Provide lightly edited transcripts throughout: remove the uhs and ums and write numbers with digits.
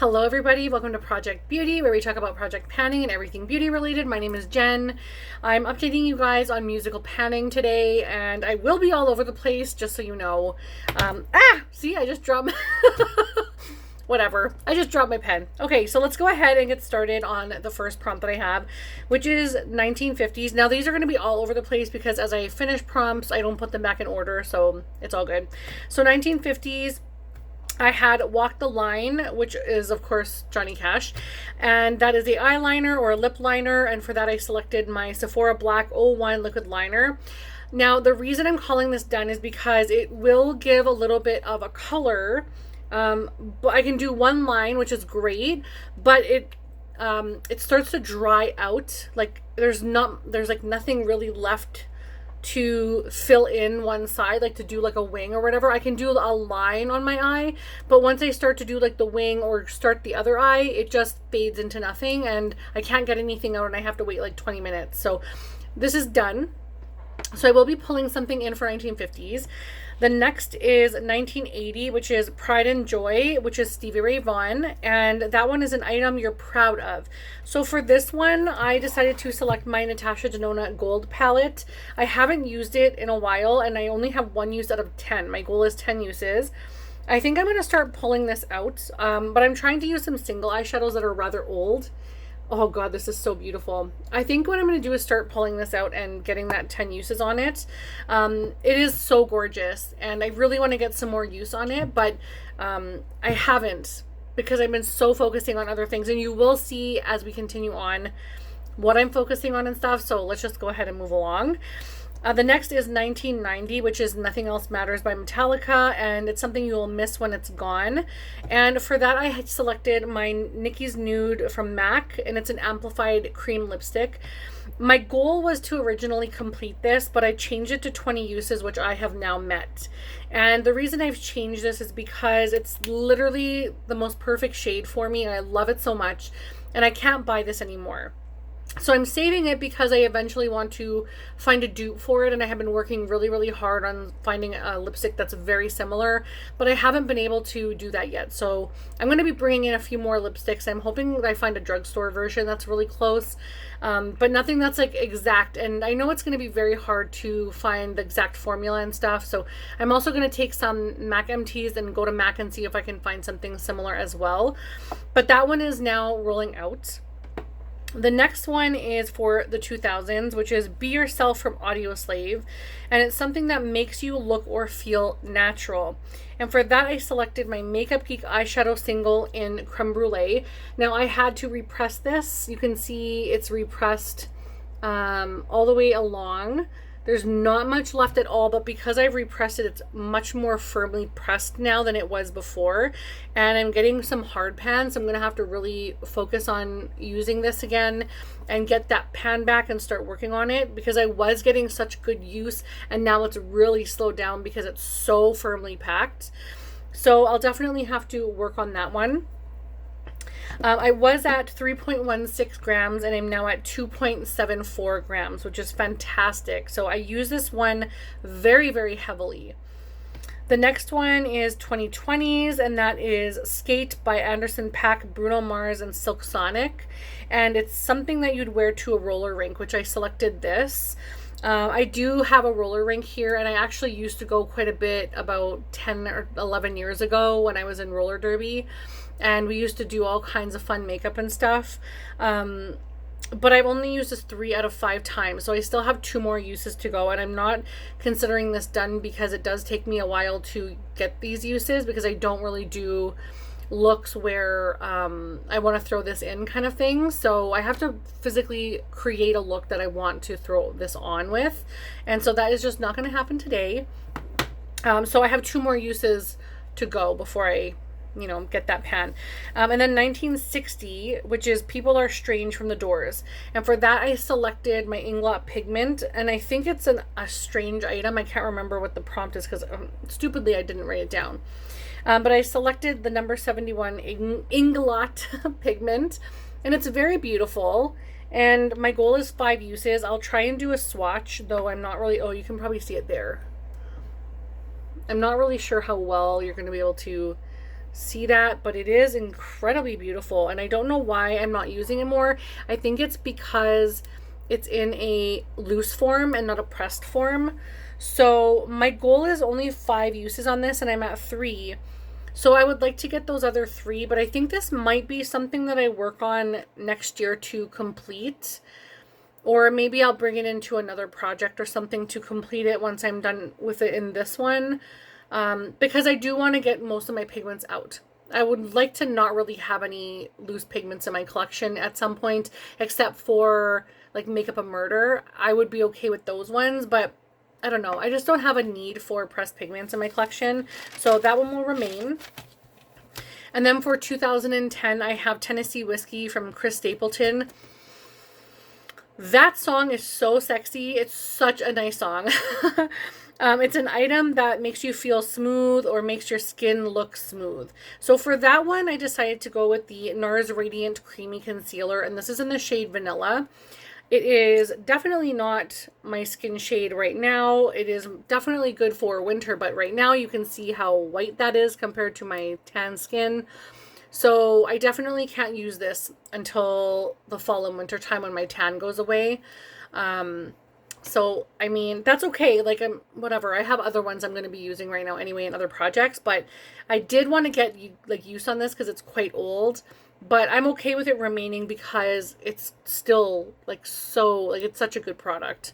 Hello everybody, welcome to Project Beauty, where we talk about project panning and everything beauty related. My name is Jen. I'm updating you guys on musical panning today, and I will be all over the place, just so you know. See, I just dropped whatever. I just dropped my pen. Okay, so let's go ahead and get started on the first prompt that I have, which is 1950s. Now these are going to be all over the place because as I finish prompts, I don't put them back in order, so it's all good. So 1950s, I had Walk the Line, which is, of course, Johnny Cash. And that is the eyeliner or a lip liner. And for that, I selected my Sephora Black 01 liquid liner. Now, the reason I'm calling this done is because it will give a little bit of a color. But I can do one line, which is great. But it starts to dry out. Like, there's like nothing really left to fill in one side, like to do like a wing or whatever. I can do a line on my eye, but once I start to do like the wing or start the other eye, it just fades into nothing and I can't get anything out and I have to wait like 20 minutes. So this is done. So I will be pulling something in for 1950s. The next is 1980, which is Pride and Joy, which is Stevie Ray Vaughan. And that one is an item you're proud of. So for this one, I decided to select my Natasha Denona Gold palette. I haven't used it in a while, and I only have one use out of 10. My goal is 10 uses. I think I'm going to start pulling this out, but I'm trying to use some single eyeshadows that are rather old. Oh God, this is so beautiful. I think what I'm going to do is start pulling this out and getting that 10 uses on it. It is so gorgeous and I really want to get some more use on it, but I haven't because I've been so focusing on other things, and you will see as we continue on what I'm focusing on and stuff. So let's just go ahead and move along. The next is 1990, which is Nothing Else Matters by Metallica, and it's something you will miss when it's gone. And for that, I had selected my Nikki's Nude from MAC, and it's an amplified cream lipstick. My goal was to originally complete this, but I changed it to 20 uses, which I have now met. And the reason I've changed this is because it's literally the most perfect shade for me, and I love it so much, and I can't buy this anymore. So I'm saving it because I eventually want to find a dupe for it, and I have been working really, really hard on finding a lipstick that's very similar, but I haven't been able to do that yet. So I'm going to be bringing in a few more lipsticks. I'm hoping that I find a drugstore version that's really close, but nothing that's like exact. And I know it's going to be very hard to find the exact formula and stuff. So I'm also going to take some MAC MTs and go to MAC and see if I can find something similar as well. But that one is now rolling out. The next one is for the 2000s, which is Be Yourself from Audioslave, and it's something that makes you look or feel natural. And for that, I selected my Makeup Geek eyeshadow single in Creme Brulee. Now, I had to repress this. You can see it's repressed all the way along. There's not much left at all, but because I've repressed it, it's much more firmly pressed now than it was before. And I'm getting some hard pan, so I'm going to have to really focus on using this again and get that pan back and start working on it, because I was getting such good use and now it's really slowed down because it's so firmly packed. So I'll definitely have to work on that one. I was at 3.16 grams and I'm now at 2.74 grams, which is fantastic. So I use this one very, very heavily. The next one is 2020s, and that is Skate by Anderson .Paak, Bruno Mars, and Silk Sonic. And it's something that you'd wear to a roller rink, which I selected this. I do have a roller rink here, and I actually used to go quite a bit about 10 or 11 years ago when I was in roller derby. And we used to do all kinds of fun makeup and stuff. But I've only used this 3 out of 5 times. So I still have 2 more uses to go. And I'm not considering this done because it does take me a while to get these uses, because I don't really do looks where I want to throw this in kind of thing. So I have to physically create a look that I want to throw this on with. And so that is just not going to happen today. So I have 2 more uses to go before I get that pan. And then 1960, which is People Are Strange from The Doors. And for that, I selected my Inglot pigment. And I think it's a strange item. I can't remember what the prompt is because stupidly I didn't write it down. But I selected the number 71 Inglot pigment. And it's very beautiful. And my goal is 5 uses. I'll try and do a swatch, though I'm not really... Oh, you can probably see it there. I'm not really sure how well you're going to be able to see that, but it is incredibly beautiful, and I don't know why I'm not using it more. I think it's because it's in a loose form and not a pressed form. So my goal is only 5 uses on this, and I'm at 3. So I would like to get those other 3, but I think this might be something that I work on next year to complete. Or maybe I'll bring it into another project or something to complete it once I'm done with it in this one. Because I do want to get most of my pigments out. I would like to not really have any loose pigments in my collection at some point, except for like Makeup a Murder. I would be okay with those ones, but I don't know. I just don't have a need for pressed pigments in my collection. So that one will remain. And then for 2010, I have Tennessee Whiskey from Chris Stapleton. That song is so sexy. It's such a nice song. It's an item that makes you feel smooth or makes your skin look smooth. So for that one, I decided to go with the Nars Radiant Creamy Concealer, and this is in the shade Vanilla. It is definitely not my skin shade right now. It is definitely good for winter, but right now you can see how white that is compared to my tan skin. So I definitely can't use this until the fall and winter time when my tan goes away. So, I mean, that's okay. Like, whatever. I have other ones I'm going to be using right now anyway in other projects. But I did want to get, like, use on this because it's quite old. But I'm okay with it remaining because it's still, like, so, like, it's such a good product.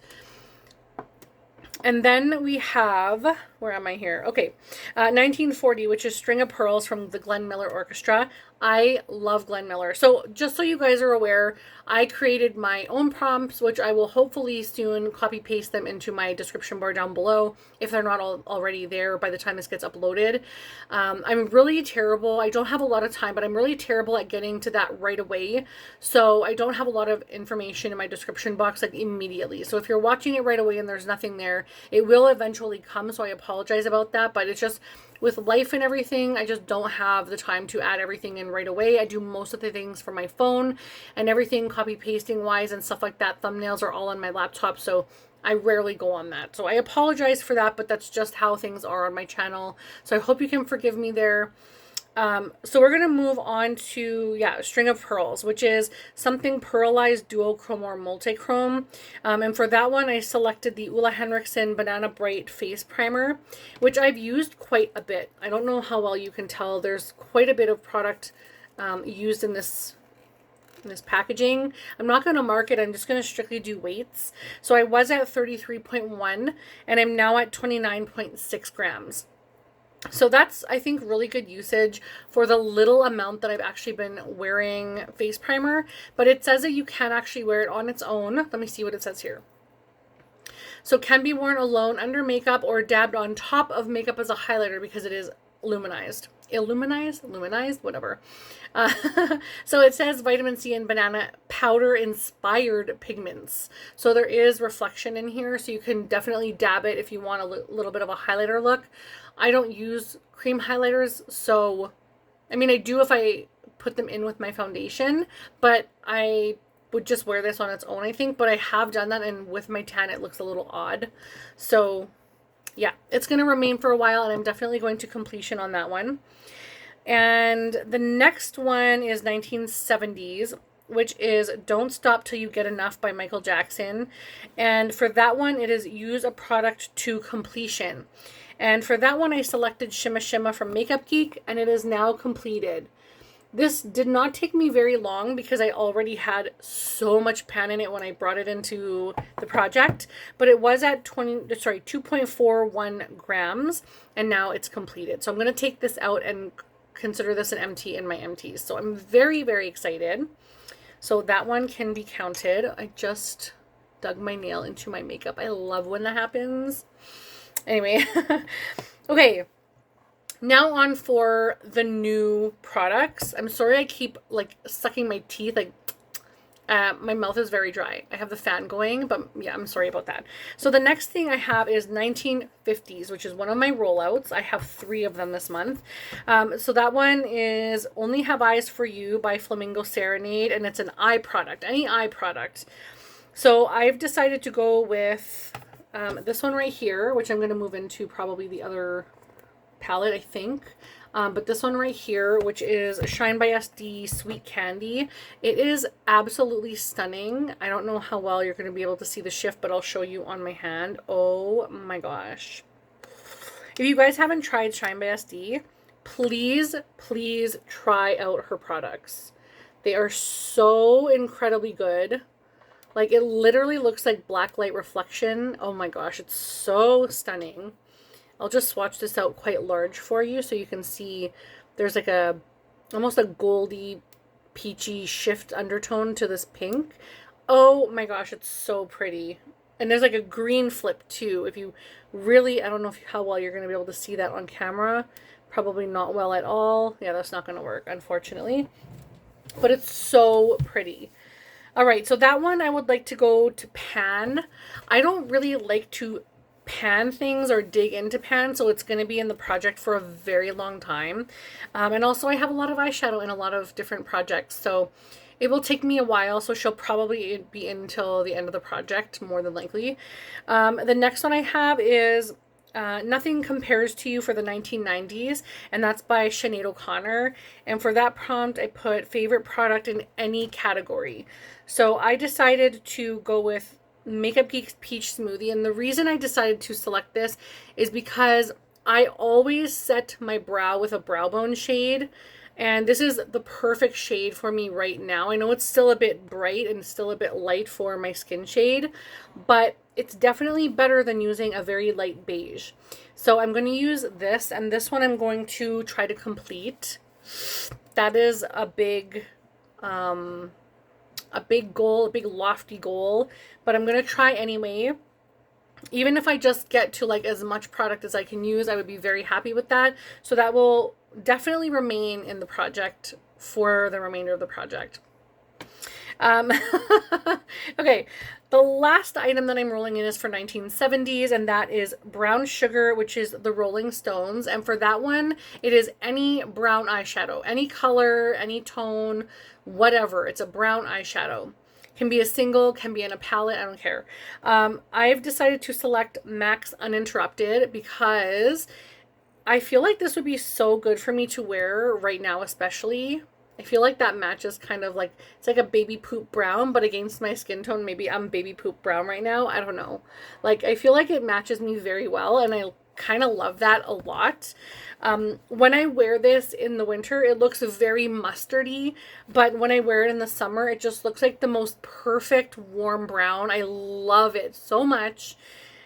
And then we have, where am I here? Okay, 1940, which is String of Pearls from the Glenn Miller Orchestra. I love Glenn Miller. So just so you guys are aware, I created my own prompts, which I will hopefully soon copy paste them into my description bar down below if they're not already there by the time this gets uploaded. I'm really terrible. I don't have a lot of time, but I'm really terrible at getting to that right away. So I don't have a lot of information in my description box like immediately. So if you're watching it right away and there's nothing there, it will eventually come. So I apologize about that, but it's just with life and everything, I just don't have the time to add everything in right away. I do most of the things from my phone and everything copy pasting wise and stuff like that. Thumbnails are all on my laptop, so I rarely go on that. So I apologize for that, but that's just how things are on my channel. So I hope you can forgive me there. So we're going to move on to, String of Pearls, which is something Pearlized Duochrome or Multichrome. And for that one, I selected the Ulla Henriksen Banana Bright Face Primer, which I've used quite a bit. I don't know how well you can tell. There's quite a bit of product used in this packaging. I'm not going to mark it. I'm just going to strictly do weights. So I was at 33.1 and I'm now at 29.6 grams. So that's, I think, really good usage for the little amount that I've actually been wearing face primer. But it says that you can actually wear it on its own. Let me see what it says here. So can be worn alone under makeup or dabbed on top of makeup as a highlighter because it is luminized. Luminized, whatever. So it says vitamin C and banana powder inspired pigments. So there is reflection in here, so you can definitely dab it if you want a little bit of a highlighter look. I don't use cream highlighters, so I mean I do if I put them in with my foundation, but I would just wear this on its own, I think. But I have done that, and with my tan it looks a little odd. So yeah, it's going to remain for a while, and I'm definitely going to completion on that one. And the next one is 1970s, which is Don't Stop Till You Get Enough by Michael Jackson. And for that one, it is Use a Product to Completion. And for that one, I selected Shimma Shimma from Makeup Geek, and it is now completed. This did not take me very long because I already had so much pan in it when I brought it into the project, but it was at 2.41 grams, and now it's completed. So I'm going to take this out and consider this an empty in my empties. So I'm very, very excited. So that one can be counted. I just dug my nail into my makeup. I love when that happens. Anyway, okay. Now on for the new products. I'm sorry I keep like sucking my teeth. Like my mouth is very dry. I have the fan going, but yeah, I'm sorry about that. So the next thing I have is 1950s, which is one of my rollouts. I have 3 of them this month. So that one is Only Have Eyes for You by Flamingo Serenade, and it's an eye product, any eye product. So I've decided to go with this one right here, which I'm going to move into probably the other palette, I think. But this one right here, which is Shine by SD Sweet Candy, it is absolutely stunning. I don't know how well you're going to be able to see the shift, but I'll show you on my hand. Oh my gosh. If you guys haven't tried Shine by SD, please, please try out her products. They are so incredibly good. Like, it literally looks like black light reflection. Oh my gosh, it's so stunning. I'll just swatch this out quite large for you so you can see there's like a almost a goldy peachy shift undertone to this pink. Oh my gosh, it's so pretty. And there's like a green flip too. If you really, I don't know how well you're going to be able to see that on camera. Probably not well at all. Yeah, that's not going to work, unfortunately. But it's so pretty. All right, so that one I would like to go to pan. I don't really like to pan things or dig into pan, so it's going to be in the project for a very long time. And also I have a lot of eyeshadow in a lot of different projects, so it will take me a while, so she'll probably be in until the end of the project, more than likely. The next one I have is Nothing Compares to You for the 1990s, and that's by Sinead O'Connor. And for that prompt, I put favorite product in any category. So I decided to go with Makeup Geek's Peach Smoothie, and the reason I decided to select this is because I always set my brow with a brow bone shade, and this is the perfect shade for me right now. I know it's still a bit bright and still a bit light for my skin shade, but it's definitely better than using a very light beige. So I'm going to use this, and this one I'm going to try to complete. That is a big goal, a big lofty goal, but I'm going to try anyway. Even if I just get to like as much product as I can use, I would be very happy with that. So that will definitely remain in the project for the remainder of the project. Okay, the last item that I'm rolling in is for 1970s, and that is Brown Sugar, which is the Rolling Stones. And for that one, it is any brown eyeshadow, any color, any tone, whatever. It's a brown eyeshadow. Can be a single, can be in a palette, I don't care. I've decided to select Max Uninterrupted because I feel like this would be so good for me to wear right now, especially. I feel like that matches kind of like, it's like a baby poop brown, but against my skin tone, maybe I'm baby poop brown right now. I don't know. Like, I feel like it matches me very well, and I kind of love that a lot. When I wear this in the winter, it looks very mustardy, but when I wear it in the summer, it just looks like the most perfect warm brown. I love it so much.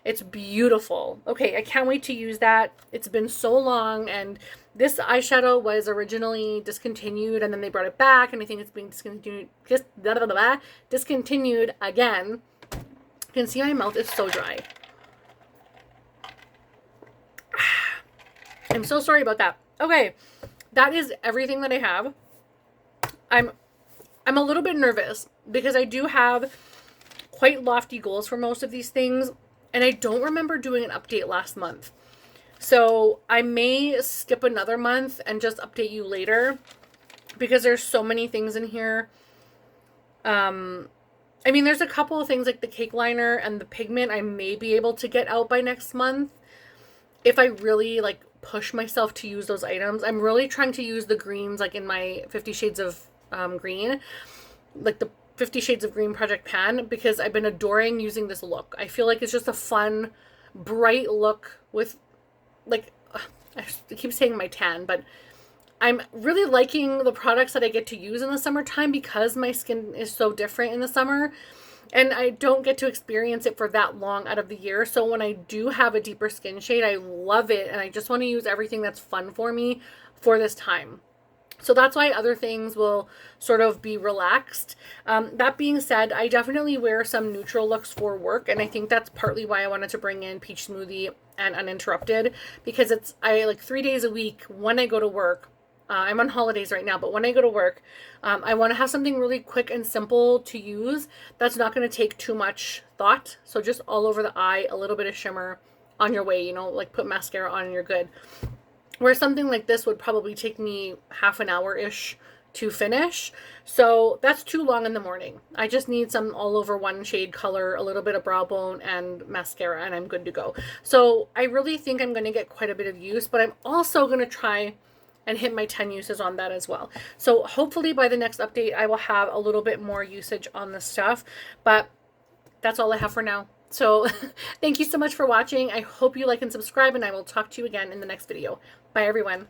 It's beautiful. Okay, I can't wait to use that. It's been so long, and this eyeshadow was originally discontinued, and then they brought it back, and I think it's being discontinued again. You can see my mouth is so dry. I'm so sorry about that. Okay, that is everything that I have. I'm a little bit nervous because I do have quite lofty goals for most of these things, and I don't remember doing an update last month. So I may skip another month and just update you later because there's so many things in here. I mean, there's a couple of things like the cake liner and the pigment I may be able to get out by next month if I really like push myself to use those items. I'm really trying to use the greens like in my 50 Shades of Green, like the 50 Shades of Green Project Pan, because I've been adoring using this look. I feel like it's just a fun, bright look with like, I keep saying my tan, but I'm really liking the products that I get to use in the summertime because my skin is so different in the summer. And I don't get to experience it for that long out of the year. So when I do have a deeper skin shade, I love it. And I just want to use everything that's fun for me for this time. So that's why other things will sort of be relaxed. That being said, I definitely wear some neutral looks for work. And I think that's partly why I wanted to bring in Peach Smoothie and Uninterrupted. Because I like 3 days a week when I go to work. I'm on holidays right now, but when I go to work, I want to have something really quick and simple to use that's not going to take too much thought. So just all over the eye, a little bit of shimmer on your way, you know, like put mascara on and you're good. Where something like this would probably take me half an hour-ish to finish. So that's too long in the morning. I just need some all over one shade color, a little bit of brow bone and mascara, and I'm good to go. So I really think I'm going to get quite a bit of use, but I'm also going to try and hit my 10 uses on that as well. So hopefully by the next update, I will have a little bit more usage on this stuff, but that's all I have for now. So thank you so much for watching. I hope you like and subscribe, and I will talk to you again in the next video. Bye, everyone.